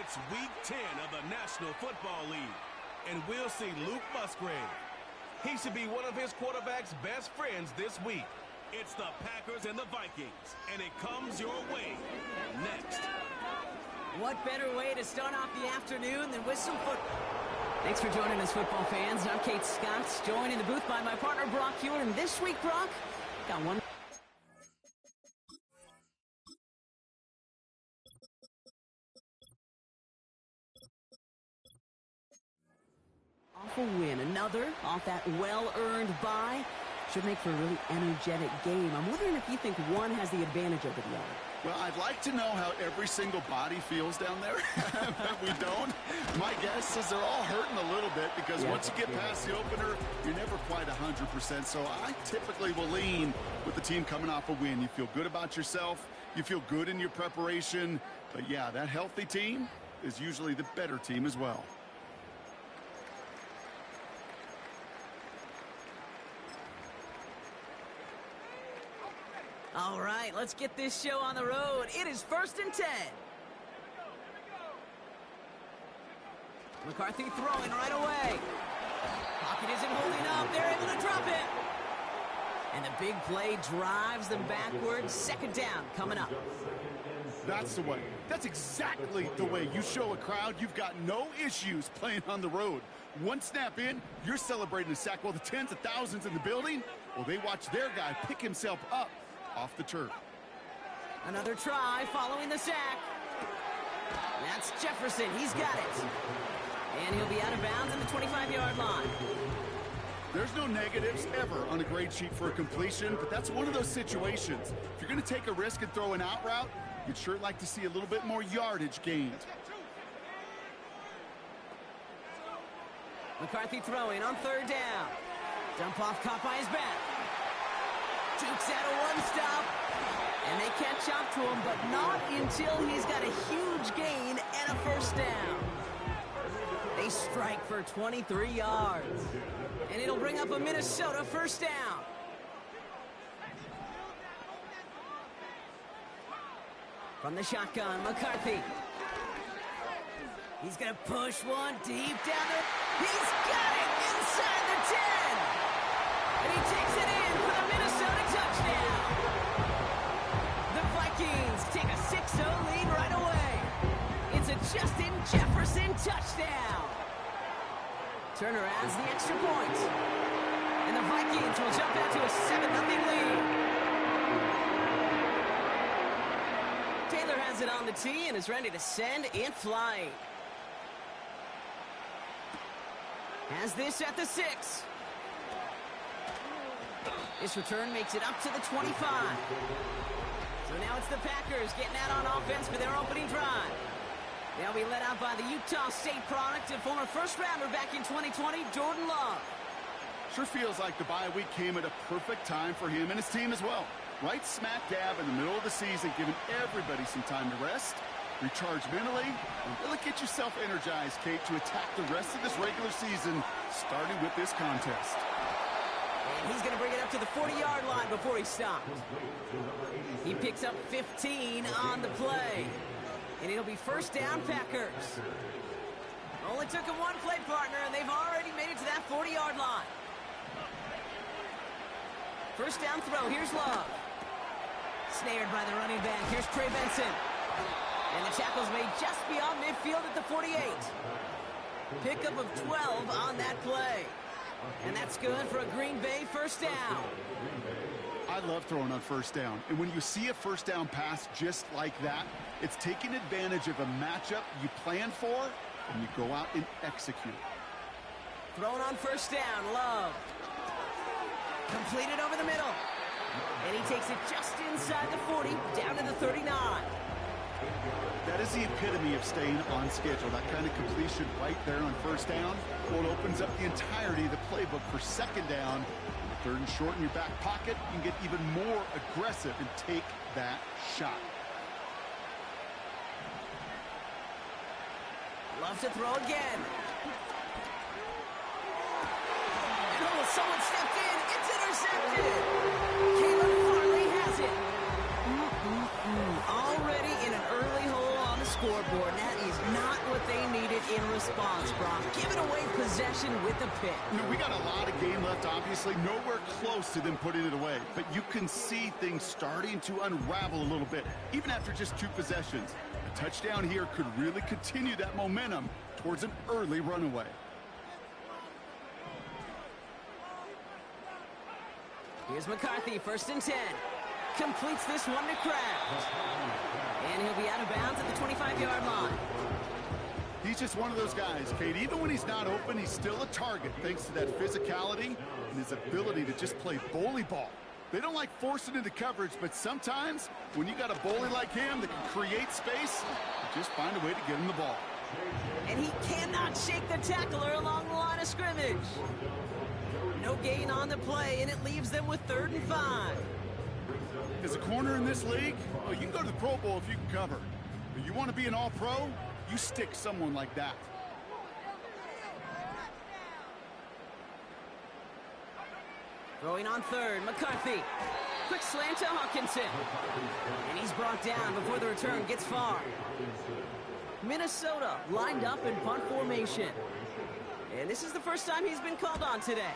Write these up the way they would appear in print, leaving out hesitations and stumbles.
It's Week 10 of the National Football League, and we'll see Luke Musgrave. He should be one of his quarterback's best friends this week. It's the Packers and the Vikings, and it comes your way next. What better way to start off the afternoon than with some football? Thanks for joining us, football fans. I'm Kate Scott, joined in the booth by my partner, Brock Hewer. And this week, Brock, got one. Awful win. Another off that well-earned bye. Should make for a really energetic game. I'm wondering if you think one has the advantage over the other. Well, I'd like to know how every single body feels down there, but we don't. My guess is they're all hurting a little bit because once you get past the opener, you're never quite 100%. So I typically will lean with the team coming off a win. You feel good about yourself. You feel good in your preparation. But, yeah, that healthy team is usually the better team as well. All right, let's get this show on the road. It is 1st and 10. McCarthy throwing right away. Pocket isn't holding up. They're able to drop it. And the big play drives them backwards. 2nd down coming up. That's the way. That's exactly the way you show a crowd you've got no issues playing on the road. One snap in, you're celebrating a sack. Well, the tens of thousands in the building, well, they watch their guy pick himself up off the turf. Another try following the sack. That's Jefferson. He's got it. And he'll be out of bounds in the 25-yard line. There's no negatives ever on a grade sheet for a completion, but that's one of those situations. If you're going to take a risk and throw an out route, you'd sure like to see a little bit more yardage gained. McCarthy throwing on 3rd down. Dump off caught by his back. Jukes out a one-stop, and they catch up to him, but not until he's got a huge gain and a 1st down. They strike for 23 yards, and it'll bring up a Minnesota 1st down. From the shotgun, McCarthy. He's going to push one deep down there. He's got it inside the 10. And he takes it in for the Minnesota touchdown. The Vikings take a 6-0 lead right away. It's a Justin Jefferson touchdown. Turner adds the extra point. And the Vikings will jump out to a 7-0 lead. Taylor has it on the tee and is ready to send it flying. Has this at the 6. This return makes it up to the 25. So now it's the Packers getting out on offense for their opening drive. They'll be led out by the Utah State product and former 1st-rounder back in 2020, Jordan Love. Sure feels like the bye week came at a perfect time for him and his team as well. Right smack dab in the middle of the season, giving everybody some time to rest, recharge mentally, and really get yourself energized, Kate, to attack the rest of this regular season, starting with this contest. And he's going to bring it up to the 40-yard line before he stops. He picks up 15 on the play. And it'll be 1st down, Packers. Only took him one play, partner, and they've already made it to that 40-yard line. 1st down throw. Here's Love. Snared by the running back. Here's Trey Benson. And the tackle's made just beyond midfield at the 48. Pickup of 12 on that play. And that's good for a Green Bay 1st down. I love throwing on 1st down. And when you see a 1st down pass just like that, it's taking advantage of a matchup you plan for, and you go out and execute. Thrown on 1st down, Love. Completed over the middle. And he takes it just inside the 40, down to the 39. That is the epitome of staying on schedule. That kind of completion right there on 1st down. Well, it opens up the entirety of the playbook for 2nd down. 3rd and short in your back pocket, you can get even more aggressive and take that shot. Love to throw again. And oh, someone stepped in. It's intercepted. Caleb Farley has it. Already in an early hole on the scoreboard. That is not possession with a pick. You know, we got a lot of game left, obviously. Nowhere close to them putting it away. But you can see things starting to unravel a little bit, even after just 2 possessions. A touchdown here could really continue that momentum towards an early runaway. Here's McCarthy, 1st and 10. Completes this one to Kraft. And he'll be out of bounds at the 25-yard line. He's just one of those guys, Kate. Even when he's not open, he's still a target thanks to that physicality and his ability to just play bully ball. They don't like forcing into coverage, but sometimes when you got a bully like him that can create space, you just find a way to get him the ball. And he cannot shake the tackler along the line of scrimmage. No gain on the play, and it leaves them with 3rd and 5. As a corner in this league, well, you can go to the Pro Bowl if you can cover. But you want to be an all-pro, you stick someone like that. Throwing on 3rd, McCarthy. Quick slant to Hawkinson. And he's brought down before the return gets far. Minnesota lined up in punt formation. And this is the first time he's been called on today.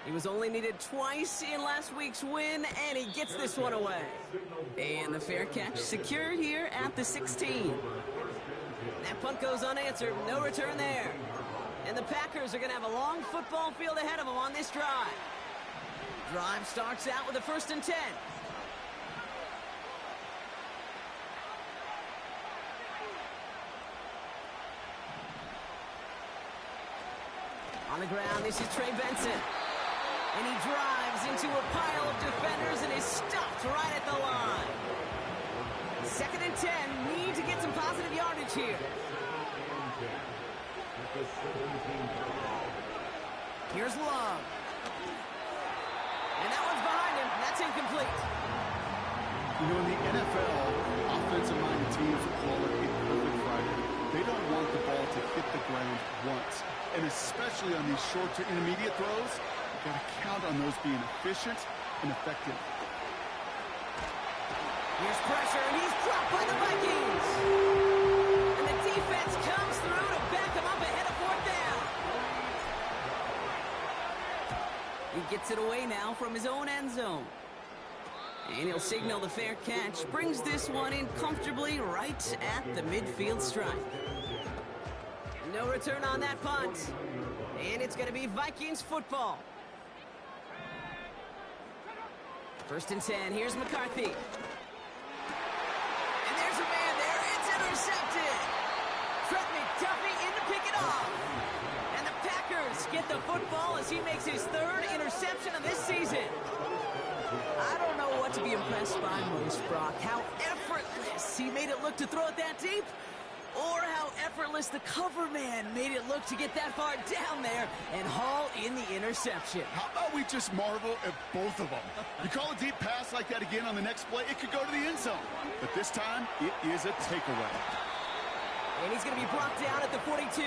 He was only needed twice in last week's win, and he gets this one away. And the fair catch secured here at the 16. That punt goes unanswered. No return there. And the Packers are going to have a long football field ahead of them on this drive. Drive starts out with a 1st and 10. On the ground, this is Trey Benson. And he drives into a pile of defenders and is stopped right at the line. 2nd and 10. Need to get some positive yardage here. Here's Love. And that one's behind him. That's incomplete. You know, in the NFL, offensive-minded teams call it a perfect Friday. They don't want the ball to hit the ground once. And especially on these short to intermediate throws, you've got to count on those being efficient and effective. Here's pressure, and he's dropped by the Vikings. And the defense comes through to back him up ahead of 4th down. He gets it away now from his own end zone. And he'll signal the fair catch. Brings this one in comfortably right at the midfield stripe. No return on that punt. And it's going to be Vikings football. 1st and 10. Here's McCarthy. And there's a man there. It's intercepted. Trent McDuffie in to pick it off. And the Packers get the football as he makes his 3rd interception of this season. I don't know what to be impressed by most, Brock. How effortless he made it look to throw it that deep, or how effortless the cover man made it look to get that far down there and haul in the interception. How about we just marvel at both of them? You call a deep pass like that again on the next play, it could go to the end zone. But this time, it is a takeaway. And he's going to be brought down at the 42.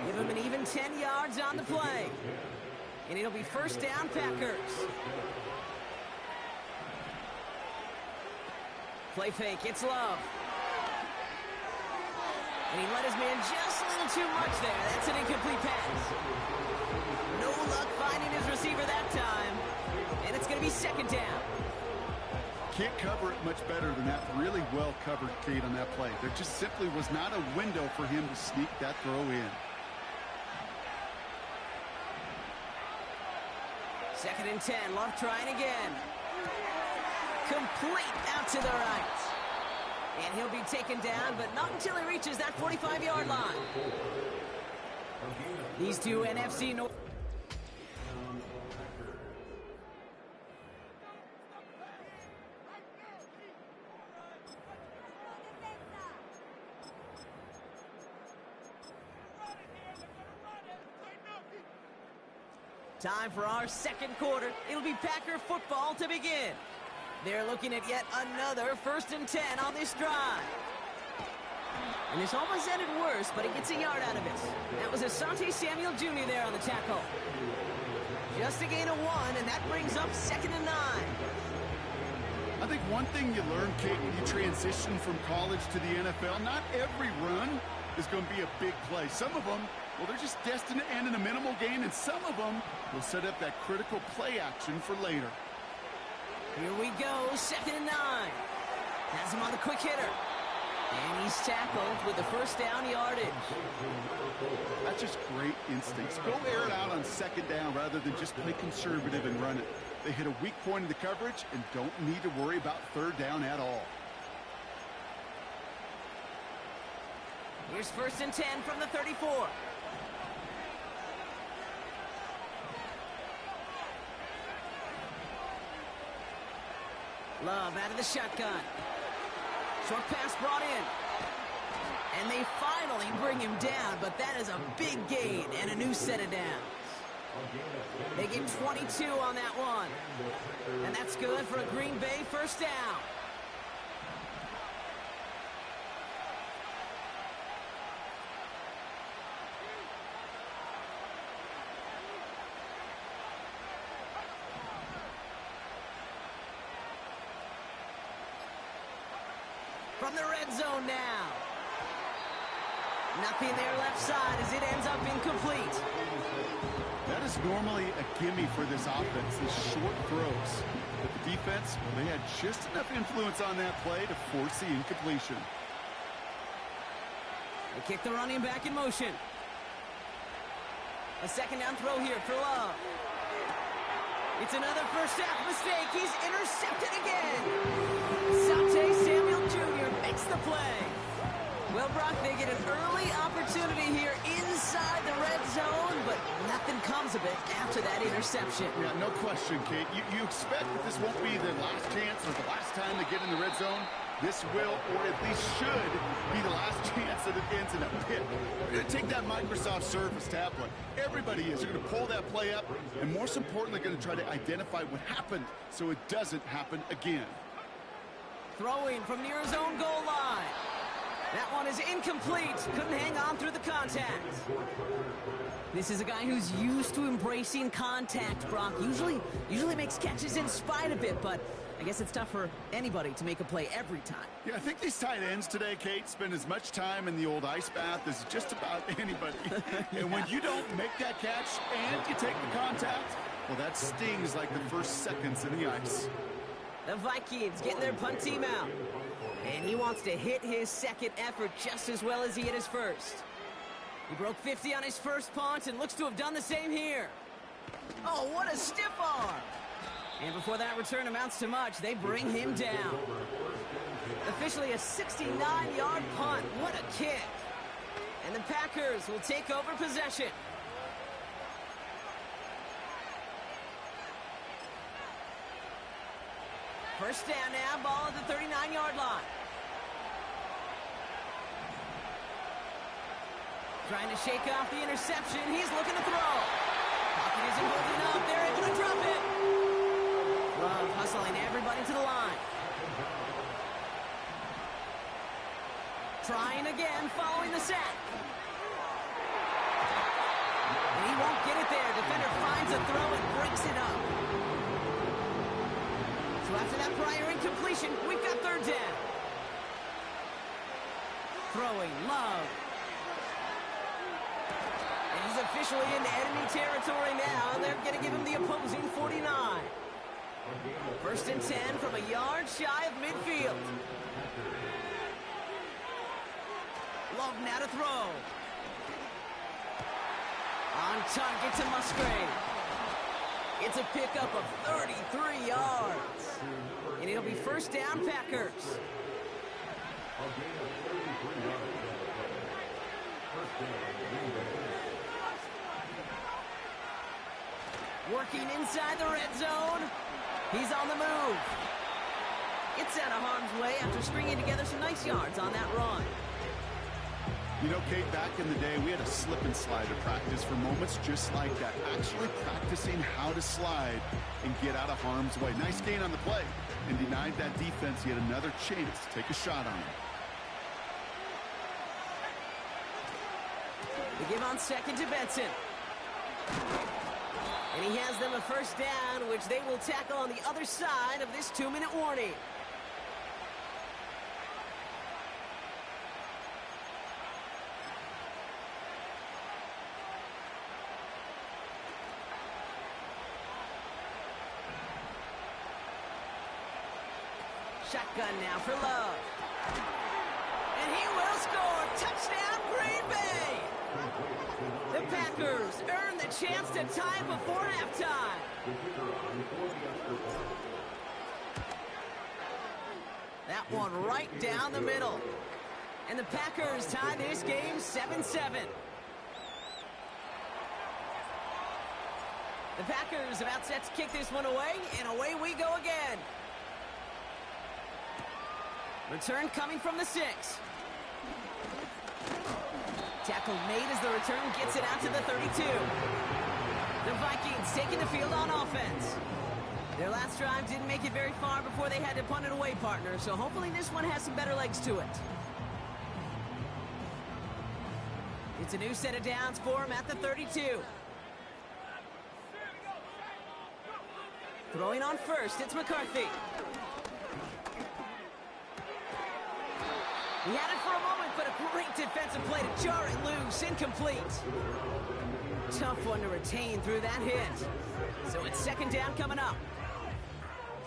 Give him an even 10 yards on the play. And it'll be 1st down, Packers. Play fake, it's Love. And he let his man just a little too much there. That's an incomplete pass. No luck finding his receiver that time. And it's going to be 2nd down. Can't cover it much better than that. Really well covered, Kate, on that play. There just simply was not a window for him to sneak that throw in. 2nd and 10. Love trying again. Complete out to the right. And he'll be taken down, but not until he reaches that 45-yard line. These two NFC North. Time for our 2nd quarter. It'll be Packer football to begin. They're looking at yet another 1st and 10 on this drive. And this almost ended worse, but he gets a yard out of it. That was Asante Samuel Jr. there on the tackle. Just a gain of 1, and that brings up 2nd and 9. I think one thing you learn, Kate, when you transition from college to the NFL, not every run is going to be a big play. Some of them Well, they're just destined to end in a minimal gain, and some of them will set up that critical play action for later. Here we go, 2nd and 9. Has him on the quick hitter. And he's tackled with the first down yardage. That's just great instincts. Go air it out on 2nd down rather than just play conservative and run it. They hit a weak point in the coverage and don't need to worry about 3rd down at all. Here's 1st and 10 from the 34. Love out of the shotgun. Short pass brought in. And they finally bring him down, but that is a big gain and a new set of downs. They get 22 on that one. And that's good for a Green Bay 1st down. From the red zone now. Nothing there left side as it ends up incomplete. That is normally a gimme for this offense, these short throws. But the defense, well, they had just enough influence on that play to force the incompletion. They kick the running back in motion. A 2nd down throw here for Love. It's another first half mistake. He's intercepted again. Sante Samuel Jr. makes the play. Well, Brock, they get an early opportunity here inside the red zone, but nothing comes of it after that interception. Yeah, no question, Kate. You expect that this won't be their last chance or the last time they get in the red zone. This will, or at least should, be the last chance that it ends in a pit. They're going to take that Microsoft Surface tablet. Everybody is. They're going to pull that play up, and most importantly, going to try to identify what happened so it doesn't happen again. Throwing from near his own goal line. That one is incomplete. Couldn't hang on through the contact. This is a guy who's used to embracing contact, Brock. Usually makes catches in spite of it, but I guess it's tough for anybody to make a play every time. Yeah, I think these tight ends today, Kate, spend as much time in the old ice bath as just about anybody. And when you don't make that catch and you take the contact, well, that stings like the first seconds in the ice. The Vikings getting their punt team out. And he wants to hit his 2nd effort just as well as he hit his 1st. He broke 50 on his 1st punt and looks to have done the same here. Oh, what a stiff arm. And before that return amounts to much, they bring him down. Officially a 69-yard punt. What a kick. And the Packers will take over possession. First down now, ball at the 39-yard line. Trying to shake off the interception. He's looking to throw. Pocket isn't holding up. They're able to drop it. Love hustling everybody to the line. Trying again, following the sack. And he won't get it there. Defender finds a throw and breaks it up. So after that prior incompletion, we've got 3rd down. Throwing, Love. And he's officially into enemy territory now. They're going to give him the opposing 49. 1st and 10 from a yard shy of midfield. Love now to throw. On target to Musgrave. It's a pickup of 33 yards. And it'll be 1st down, Packers. Working inside the red zone. He's on the move. It's out of harm's way after stringing together some nice yards on that run. You know, Kate, back in the day, we had a slip and slide to practice for moments just like that. Actually practicing how to slide and get out of harm's way. Nice gain on the play, and denied that defense yet another chance to take a shot on him. They give on 2nd to Benson. And he has them a 1st down, which they will tackle on the other side of this 2-minute warning. Shotgun now for Love. And he will score. Touchdown, Green Bay! The Packers earn the chance to tie before halftime. That one right down the middle. And the Packers tie this game 7-7. The Packers about set to kick this one away, and away we go again. Return coming from the 6. Tackle made as the return gets it out to the 32. The Vikings taking the field on offense. Their last drive didn't make it very far before they had to punt it away, partner, so hopefully this one has some better legs to it. It's a new set of downs for him at the 32. Throwing on first, it's McCarthy. He had it for a moment, but a great defensive play to jar it loose. Incomplete. Tough one to retain through that hit. So it's second down coming up.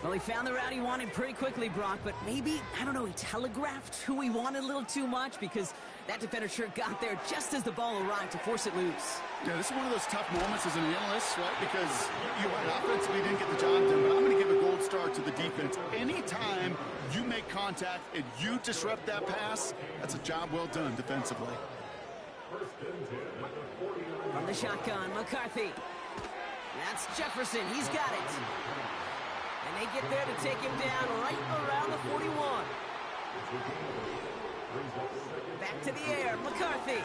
Well, he found the route he wanted pretty quickly, Brock, but maybe, I don't know, he telegraphed who he wanted a little too much because that defender sure got there just as the ball arrived to force it loose. Yeah, this is one of those tough moments as an analyst, right? Because you offensively didn't get the job done, but I'm going to give a gold star to the defense. Anytime you make contact and you disrupt that pass, that's a job well done defensively. From the shotgun, McCarthy. That's Jefferson. He's got it. And they get there to take him down right around the 41. Back to the air, McCarthy.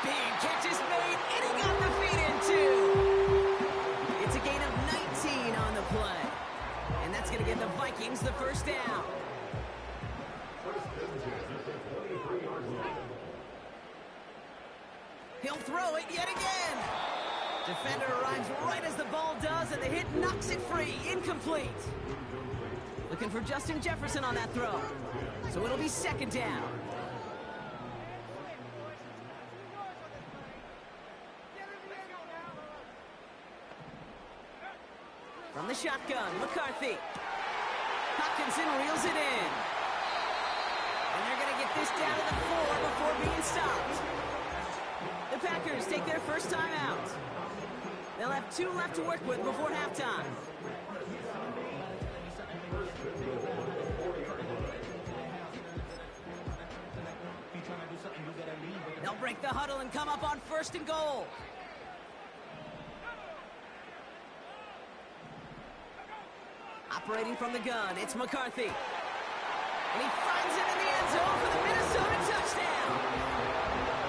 Big catch is made, and he got the feet in too. It's a gain of 19 on the play. And that's going to give the Vikings the first down. He'll throw it yet again. Defender arrives right as the ball does, and the hit knocks it free. Incomplete. Looking for Justin Jefferson on that throw. So it'll be second down. From the shotgun, McCarthy. Hopkinson reels it in. And they're going to get this down to the 4 before being stopped. The Packers take their first time out. They'll have 2 left to work with before halftime. They'll break the huddle and come up on first and goal. Operating from the gun, it's McCarthy. And he finds it in the end zone for the Minnesota touchdown.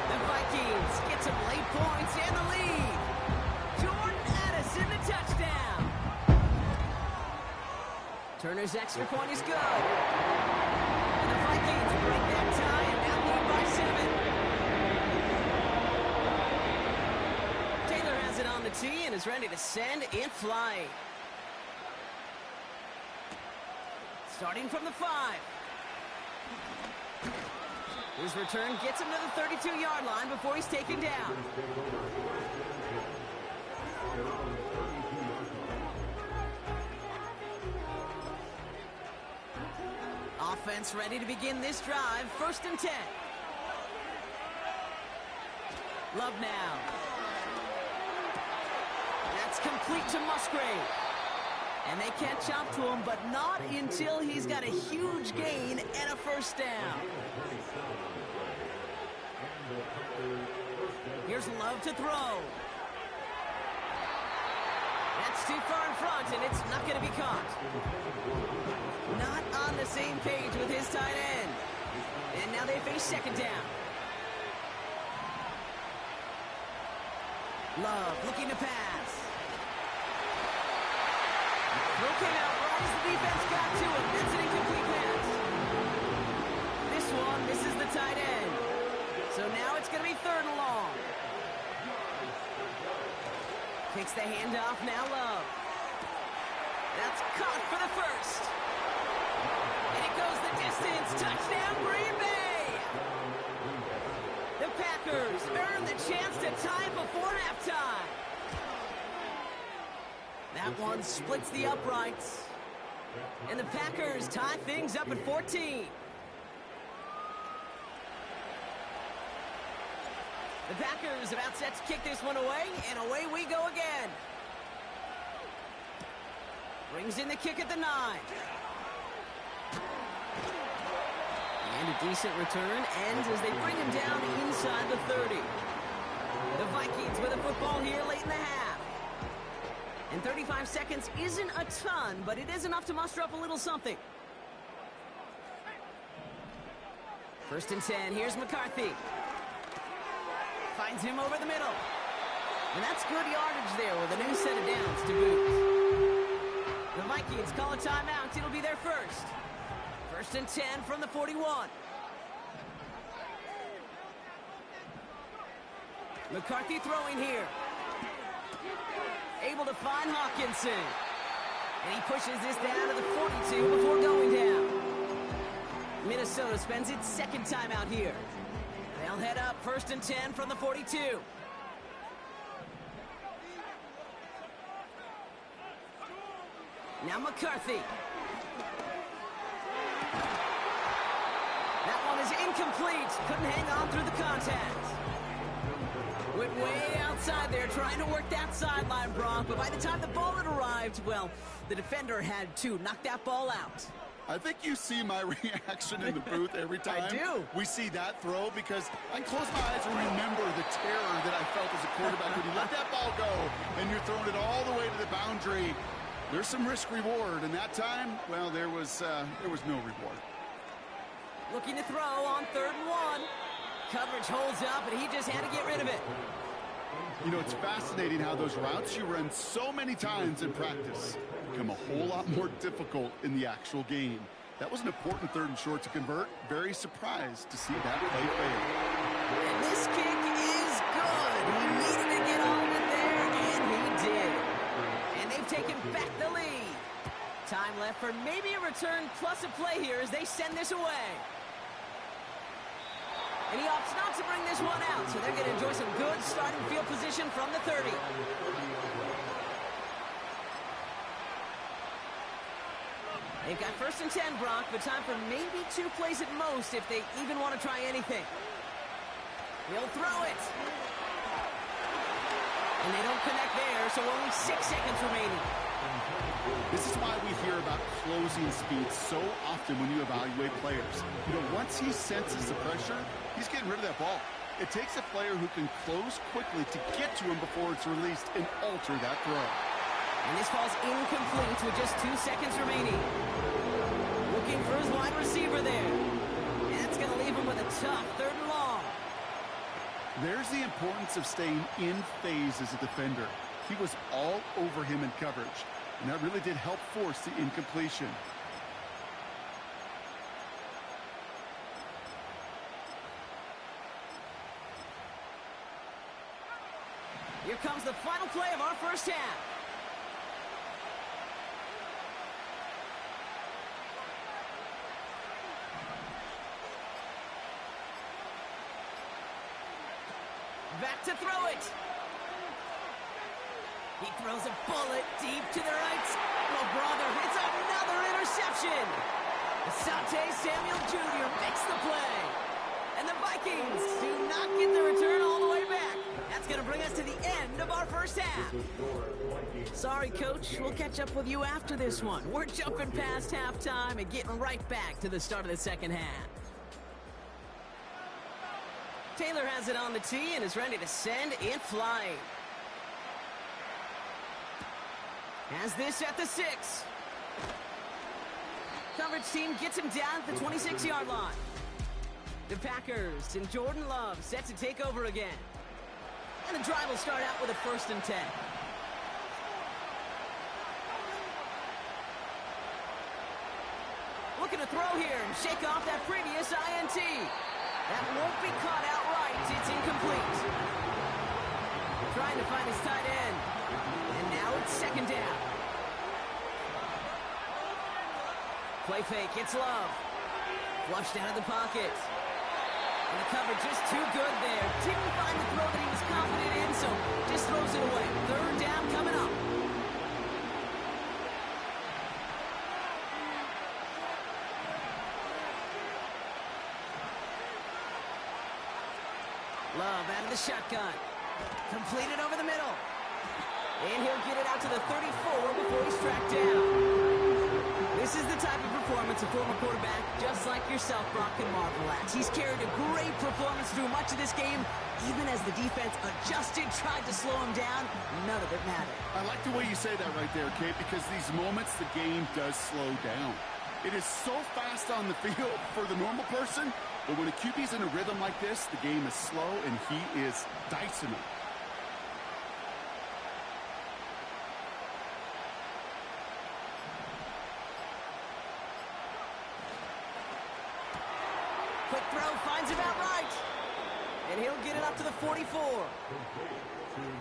The Vikings get some late points and the lead. Jordan Addison, the touchdown. Turner's extra point is good. And the Vikings break that tie and now lead by 7. Taylor has it on the tee and is ready to send it flying. Starting from the 5. His return gets him to the 32-yard line before he's taken down. Offense ready to begin this drive. First and 10. Love now. That's complete to Musgrave. And they catch up to him, but not until he's got a huge gain and a first down. Here's Love to throw. That's too far in front, and it's not going to be caught. Not on the same page with his tight end. And now they face second down. Love looking to pass. Throw came out right as the defense got to him. That's an incomplete pass. This one misses the tight end. So now it's going to be third and long. Takes the handoff, now Love. That's caught for the first. And it goes the distance. Touchdown, Green Bay! The Packers earn the chance to tie before halftime. That one splits the uprights. And the Packers tie things up at 14. The Packers about set to kick this one away, and away we go again. Brings in the kick at the 9. And a decent return ends as they bring him down inside the 30. The Vikings with a football here late in the half. And 35 seconds isn't a ton, but it is enough to muster up a little something. First and 10, here's McCarthy. Finds him over the middle. And that's good yardage there with a new set of downs to boot. The Vikings call a timeout. It'll be their first. First and 10 from the 41. McCarthy throwing here. Able to find Hawkinson. And he pushes this down to the 42 before going down. Minnesota spends its second timeout here. They'll head up first and 10 from the 42. Now McCarthy. That one is incomplete. Couldn't hang on through the contact. Went way outside there trying to work that sideline, Brock. But by the time the ball had arrived, well, the defender had to knock that ball out. I think you see my reaction in the booth every time I do. We see that throw, because I close my eyes and remember the terror that I felt as a quarterback when you let that ball go and you're throwing it all the way to the boundary. There's some risk reward, and that time, well, there was no reward. Looking to throw on 3rd and 1. Coverage holds up, and he just had to get rid of it. You know, it's fascinating how those routes you run so many times in practice become a whole lot more difficult in the actual game. That was an important 3rd and short to convert. Very surprised to see that play fail. And this kick is good. He needed to get all of it there, and he did. And they've taken back the lead. Time left for maybe a return plus a play here as they send this away. And he opts not to bring this one out, so they're going to enjoy some good starting field position from the 30. They've got first and 10, Brock, but time for maybe 2 plays at most if they even want to try anything. He'll throw it. And they don't connect there, so only 6 seconds remaining. This is why we hear about closing speed so often when you evaluate players. You know, once he senses the pressure, he's getting rid of that ball. It takes a player who can close quickly to get to him before it's released and alter that throw. And this falls incomplete with just 2 seconds remaining. Looking for his wide receiver there. And that's going to leave him with a tough 3rd and long. There's the importance of staying in phase as a defender. He was all over him in coverage, and that really did help force the incompletion. Here comes the final play of our first half. Back to throw it. He throws a bullet deep to the right. Oh, brother, it's another interception. Asante Samuel Jr. makes the play. And the Vikings do not get the return all the way back. That's going to bring us to the end of our first half. Sorry, Coach. We'll catch up with you after this one. We're jumping past halftime and getting right back to the start of the second half. Taylor has it on the tee and is ready to send it flying. Has this at the 6. Coverage team gets him down at the 26-yard line. The Packers and Jordan Love set to take over again. And the drive will start out with a first and 10. Looking to throw here and shake off that previous INT. That won't be caught outright. It's incomplete. Trying to find his tight end. And now it's second down. Play fake. It's Love. Flushed out of the pocket. And the coverage just too good there. Didn't find the throw that he was confident in, so just throws it away. Third down coming up. Love out of the shotgun. Completed over the middle. And he'll get it out to the 34 before he's tracked down. This is the type of performance a former quarterback, just like yourself, Brock, can marvel at. He's carried a great performance through much of this game. Even as the defense adjusted, tried to slow him down, none of it mattered. I like the way you say that right there, Kate, because these moments the game does slow down. It is so fast on the field for the normal person, but when a QB's in a rhythm like this, the game is slow and he is dicing them. Quick throw, finds him outright. And he'll get it up to the 44.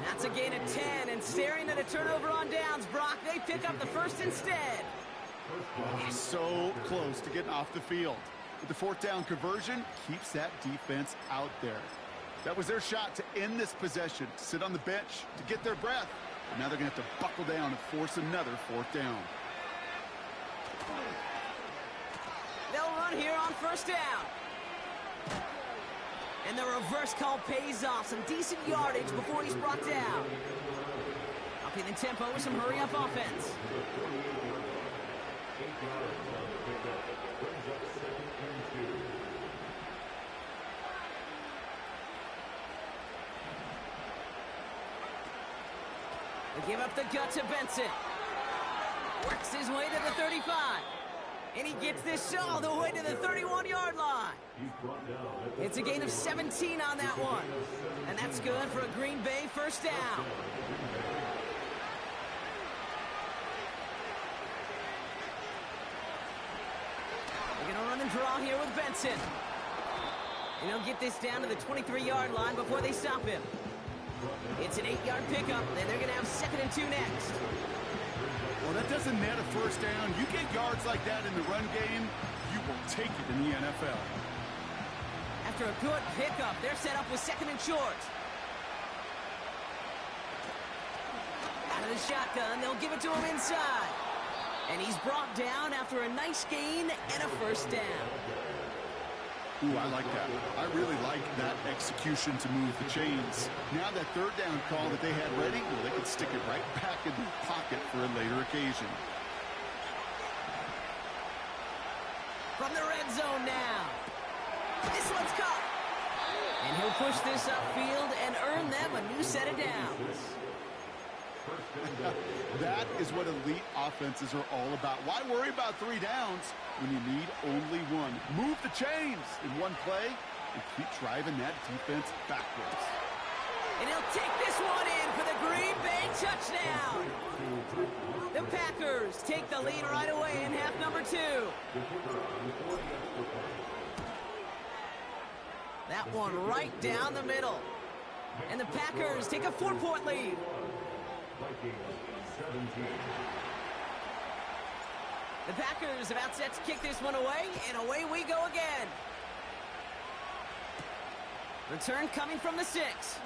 That's a gain of 10, and staring at a turnover on downs, Brock, they pick up the first instead. So close to getting off the field. But the fourth down conversion keeps that defense out there. That was their shot to end this possession, to sit on the bench, to get their breath. And now they're going to have to buckle down and force another fourth down. They'll run here on first down. And the reverse call pays off. Some decent yardage before he's brought down. Upping the tempo with some hurry-up offense. They give up the gut to Benson. Works his way to the 35. And he gets this all the way to the 31-yard line. It's a gain of 17 on that one. And that's good for a Green Bay first down. They're going to run and draw here with Benson. And he'll get this down to the 23-yard line before they stop him. It's an 8-yard pickup, and they're going to have 2nd and 2 next. Well, that doesn't net a first down. You get yards like that in the run game, you will take it in the NFL. After a good pickup, they're set up with 2nd and short. Out of the shotgun, they'll give it to him inside. And he's brought down after a nice gain and a first down. Ooh, I like that. I really like that execution to move the chains. Now that third down call that they had ready, well, they could stick it right back in their pocket for a later occasion. From the red zone now. This one's caught. And he'll push this upfield and earn them a new set of downs. That is what elite offenses are all about. Why worry about 3 downs when you need only one? Move the chains in one play and keep driving that defense backwards. And he'll take this one in for the Green Bay touchdown. The Packers take the lead right away in half number 2. That one right down the middle. And the Packers take a 4-point lead. The Packers about set to kick this one away, and away we go again. Return coming from the 6.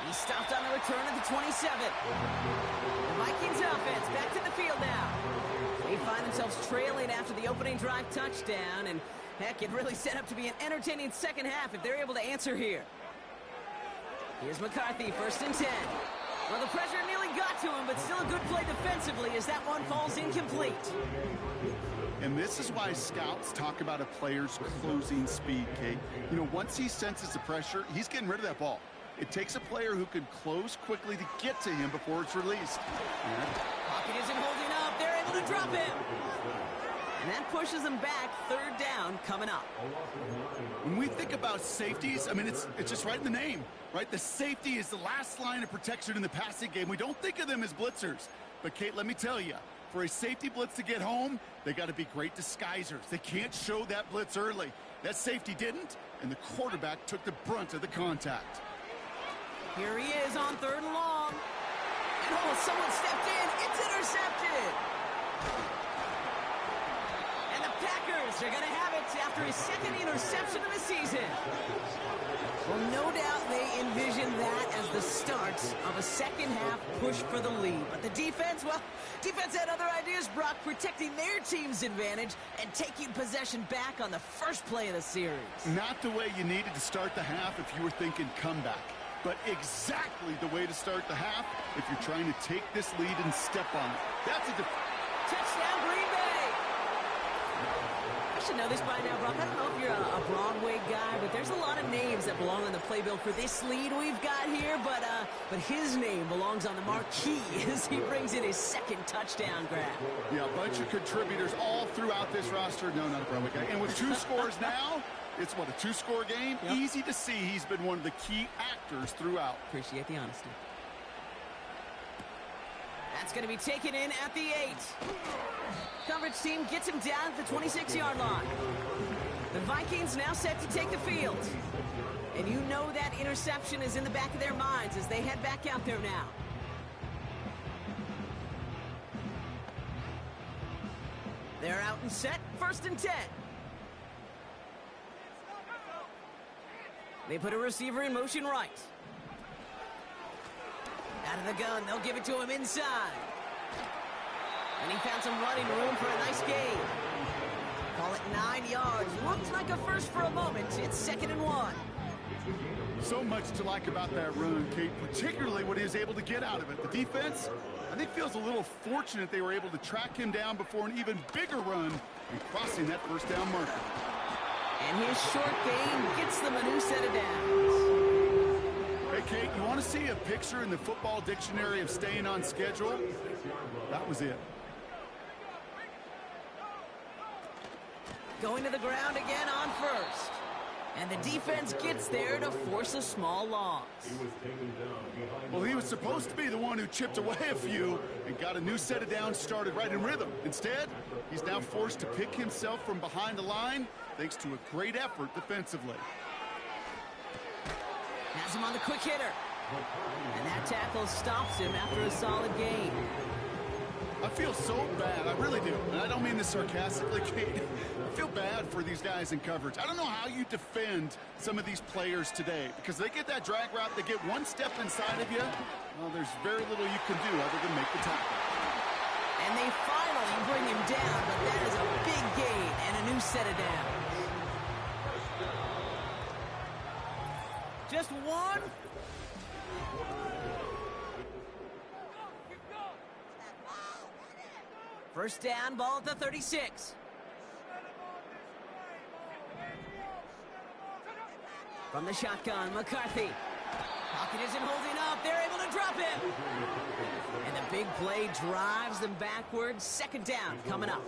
He stopped on the return at the 27. The Vikings offense back to the field now. They find themselves trailing after the opening drive touchdown, and heck, it really set up to be an entertaining second half if they're able to answer here. Here's McCarthy, 1st and 10. Well, the pressure nearly got to him, but still a good play defensively as that one falls incomplete. And this is why scouts talk about a player's closing speed, Kate. You know, once he senses the pressure, he's getting rid of that ball. It takes a player who can close quickly to get to him before it's released. Pocket isn't holding up. They're able to drop him. And that pushes them back. 3rd down coming up. When we think about safeties, I mean, it's just right in the name, right? The safety is the last line of protection in the passing game. We don't think of them as blitzers. But, Kate, let me tell you, for a safety blitz to get home, they got to be great disguisers. They can't show that blitz early. That safety didn't, and the quarterback took the brunt of the contact. Here he is on 3rd and long. And oh, someone stepped in. It's intercepted. And the Packers are going to have it after his 2nd interception of the season. Well, no doubt they envisioned that as the start of a second half push for the lead. But the defense offense, well, defense had other ideas, Brock, protecting their team's advantage and taking possession back on the first play of the series. Not the way you needed to start the half if you were thinking comeback, but exactly the way to start the half if you're trying to take this lead and step on it. That's a touchdown, Green Bay! I should know this by now, Brock. I don't know if you're a Broadway guy, but there's a lot of names that belong on the playbill for this lead we've got here, but his name belongs on the marquee as he brings in his second touchdown grab. Yeah, a bunch of contributors all throughout this roster. No, not a Broadway guy. And with 2 scores now, it's what, a 2-score game? Yep. Easy to see he's been one of the key actors throughout. Appreciate the honesty. That's going to be taken in at the 8. Coverage team gets him down at the 26-yard line. The Vikings now set to take the field. And you know that interception is in the back of their minds as they head back out there now. They're out and set, 1st and 10. They put a receiver in motion right. Out of the gun, they'll give it to him inside. And he found some running room for a nice gain. Call it 9 yards. Looked like a first for a moment. It's 2nd and 1. So much to like about that run, Kate, particularly what he was able to get out of it. The defense, I think, feels a little fortunate they were able to track him down before an even bigger run and crossing that 1st down marker. And his short gain gets them a new set of downs. Hey, Kate, you want to see a picture in the football dictionary of staying on schedule? That was it. Going to the ground again on 1st. And the defense gets there to force a small loss. Well, he was supposed to be the one who chipped away a few and got a new set of downs started right in rhythm. Instead, he's now forced to pick himself from behind the line thanks to a great effort defensively. Has him on the quick hitter. And that tackle stops him after a solid gain. I feel so bad. I really do. And I don't mean this sarcastically, Kate. I feel bad for these guys in coverage. I don't know how you defend some of these players today because they get that drag route, they get one step inside of you. Well, there's very little you can do other than make the tackle. And they finally bring him down, but that is a big gain and a new set of downs. Just one. First down, ball at the 36. From the shotgun, McCarthy. Pocket isn't holding up. They're able to drop him. And the big play drives them backwards. 2nd down coming up.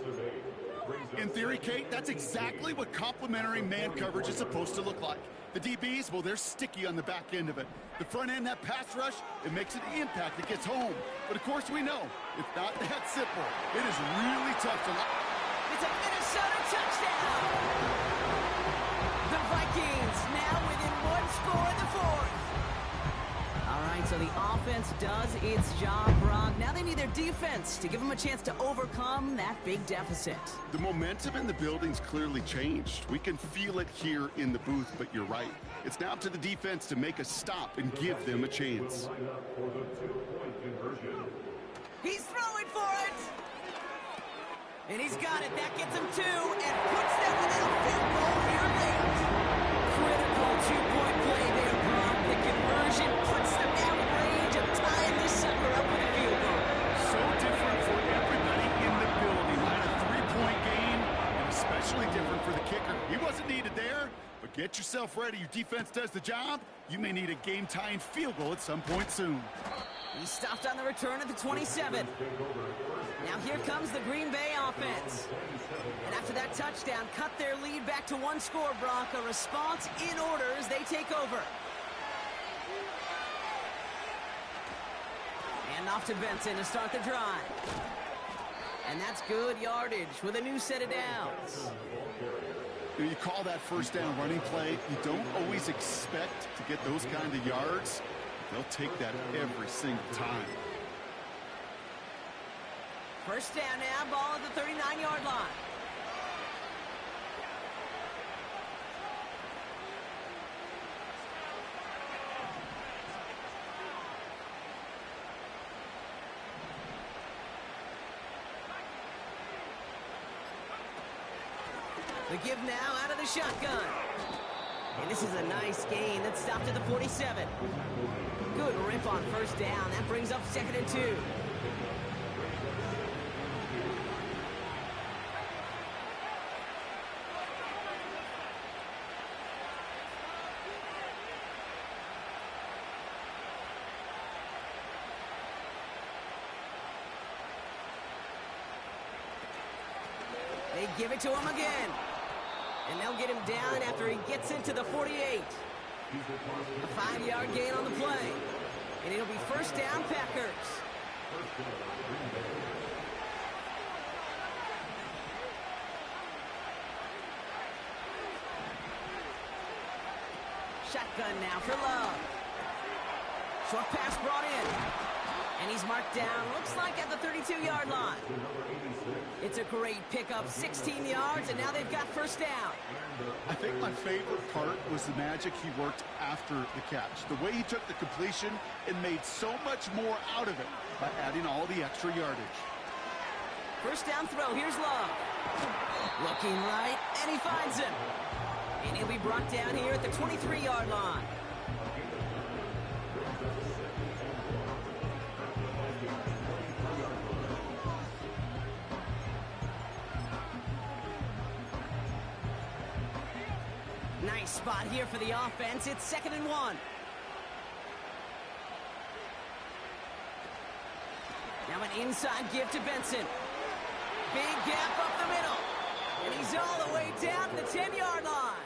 In theory, Kate, that's exactly what complementary man coverage is supposed to look like. The DBs, well, they're sticky on the back end of it. The front end, that pass rush, it makes an impact. It gets home. But, of course, we know it's not that simple. It is really tough to... It's a Minnesota touchdown! The Vikings now within 1 score in the 4th. All right, so the offense does its job, Brock. Now they need their defense to give them a chance to overcome that big deficit. The momentum in the building's clearly changed. We can feel it here in the booth, but you're right. It's now up to the defense to make a stop and give them a chance. He's throwing for it! And he's got it. That gets him 2 and puts them within a field goal here late. Critical 2-point play there, Brock. The conversion puts them now in range of tying this sucker up with a field goal. So different for everybody in the building. Had a 3-point game, and especially different for the kicker. He wasn't needed there, but get yourself ready. Your defense does the job. You may need a game-tying field goal at some point soon. He stopped on the return at the 27. Now here comes the Green Bay offense. And after that touchdown, cut their lead back to 1 score, Brock. A response in order as they take over. And off to Benson to start the drive. And that's good yardage with a new set of downs. You call that 1st down running play. You don't always expect to get those kind of yards. They'll take that every single time. First down now, ball at the 39-yard line. The give now out of the shotgun. And this is a nice gain that stopped at the 47. Good rip on first down. That brings up 2nd and 2. They give it to him again. And they'll get him down after he gets into the 48. A 5-yard gain on the play. And it'll be first down, Packers. Shotgun now for Love. Short pass brought in. And he's marked down, looks like at the 32-yard line. It's a great pickup, 16 yards, and now they've got first down. I think my favorite part was the magic he worked after the catch. The way he took the completion and made so much more out of it by adding all the extra yardage. First down throw, here's Love. Looking right, and he finds him. And he'll be brought down here at the 23-yard line. Nice spot here for the offense. It's 2nd and 1. Now an inside give to Benson. Big gap up the middle. And he's all the way down to the 10-yard line.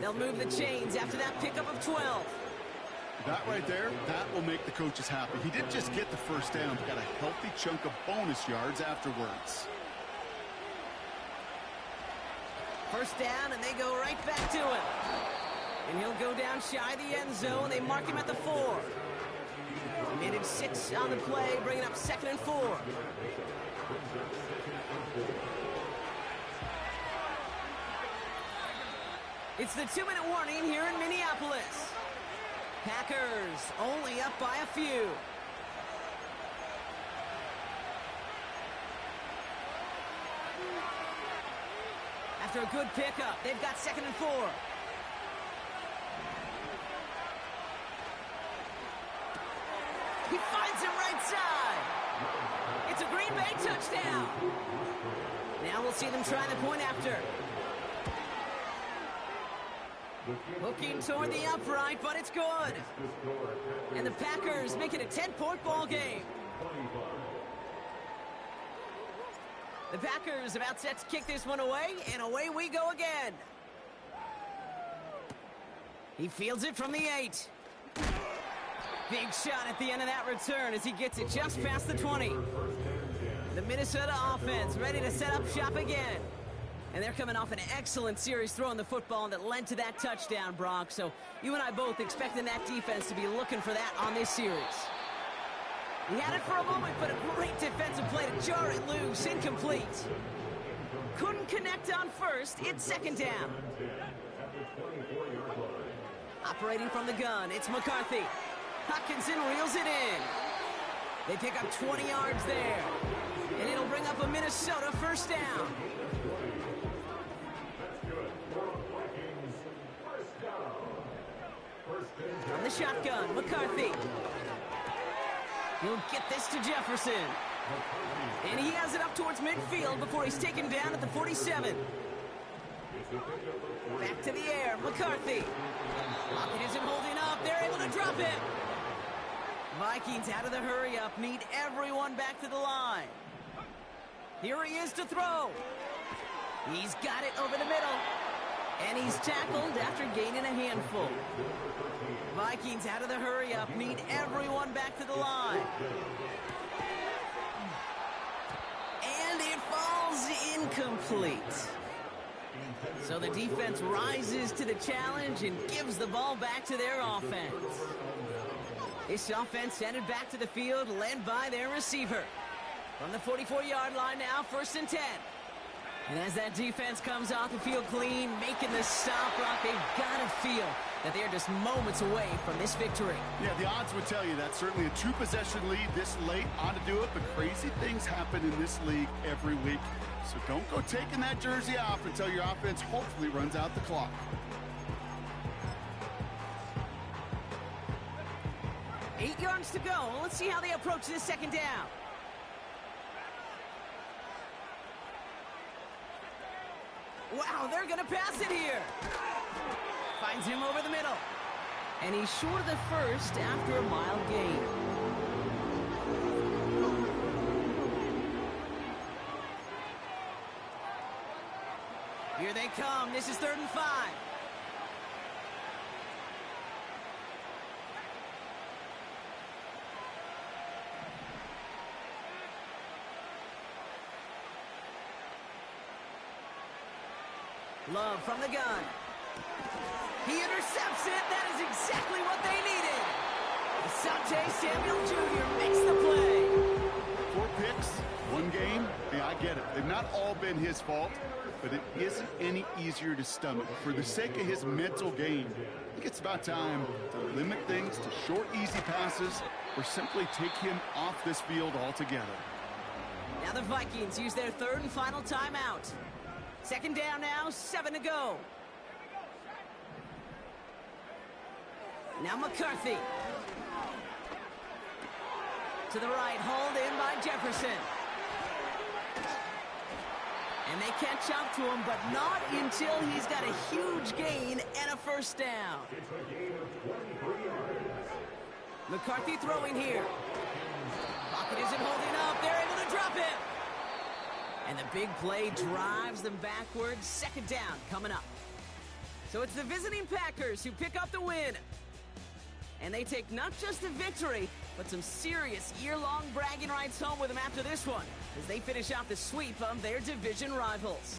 They'll move the chains after that pickup of 12. That right there, that will make the coaches happy. He didn't just get the first down, but got a healthy chunk of bonus yards afterwards. First down, and they go right back to him. And he'll go down shy of the end zone. They mark him at the 4. Minute 6 on the play, bringing up 2nd and 4. It's the 2-minute warning here in Minneapolis. Packers only up by a few. After a good pickup, they've got 2nd and 4. He finds him right side. It's a Green Bay touchdown. Now we'll see them try the point after. Looking toward the upright, but it's good. And the Packers make it a 10-point ball game. The Packers about set to kick this one away, and away we go again. He fields it from the 8. Big shot at the end of that return as he gets it just past the 20. The Minnesota offense ready to set up shop again. And they're coming off an excellent series throwing the football that led to that touchdown, Brock. So you and I both expecting that defense to be looking for that on this series. He had it for a moment, but a great defensive play to jar it loose, incomplete. Couldn't connect on first, it's 2nd down. Operating from the gun, it's McCarthy. Hutchinson reels it in. They pick up 20 yards there. And it'll bring up a Minnesota first down. From the shotgun, McCarthy. He'll get this to Jefferson. And he has it up towards midfield before he's taken down at the 47. Back to the air, McCarthy. Lockett isn't holding up. They're able to drop him. Vikings out of the hurry-up need everyone back to the line. Here he is to throw. He's got it over the middle. And he's tackled after gaining a handful. Vikings out of the hurry-up need everyone back to the line. And it falls incomplete. So the defense rises to the challenge and gives the ball back to their offense. This offense headed back to the field, led by their receiver. From the 44-yard line now, 1st and 10. And as that defense comes off the field clean, making the stop, Brock, they've got to feel that they are just moments away from this victory. Yeah, the odds would tell you that. Certainly a two-possession lead this late ought to do it, but crazy things happen in this league every week. So don't go taking that jersey off until your offense hopefully runs out the clock. 8 yards to go. Let's see how they approach this second down. Wow, they're going to pass it here. Finds him over the middle. And he's short of the first after a mild gain. Here they come. This is 3rd and 5. Love from the gun. He intercepts it. That is exactly what they needed. Asante Samuel Jr. makes the play. 4 picks, 1 game. Yeah, I get it. They've not all been his fault, but it isn't any easier to stomach. For the sake of his mental game, I think it's about time to limit things to short, easy passes or simply take him off this field altogether. Now the Vikings use their 3rd and final timeout. 2nd down now, 7 to go. Now McCarthy. To the right, hauled in by Jefferson. And they catch up to him, but not until he's got a huge gain and a 1st down. McCarthy throwing here. Pocket isn't holding up. They're able to drop it. And the big play drives them backwards. 2nd down coming up. So it's the visiting Packers who pick up the win. And they take not just the victory, but some serious year-long bragging rights home with them after this one, as they finish out the sweep of their division rivals.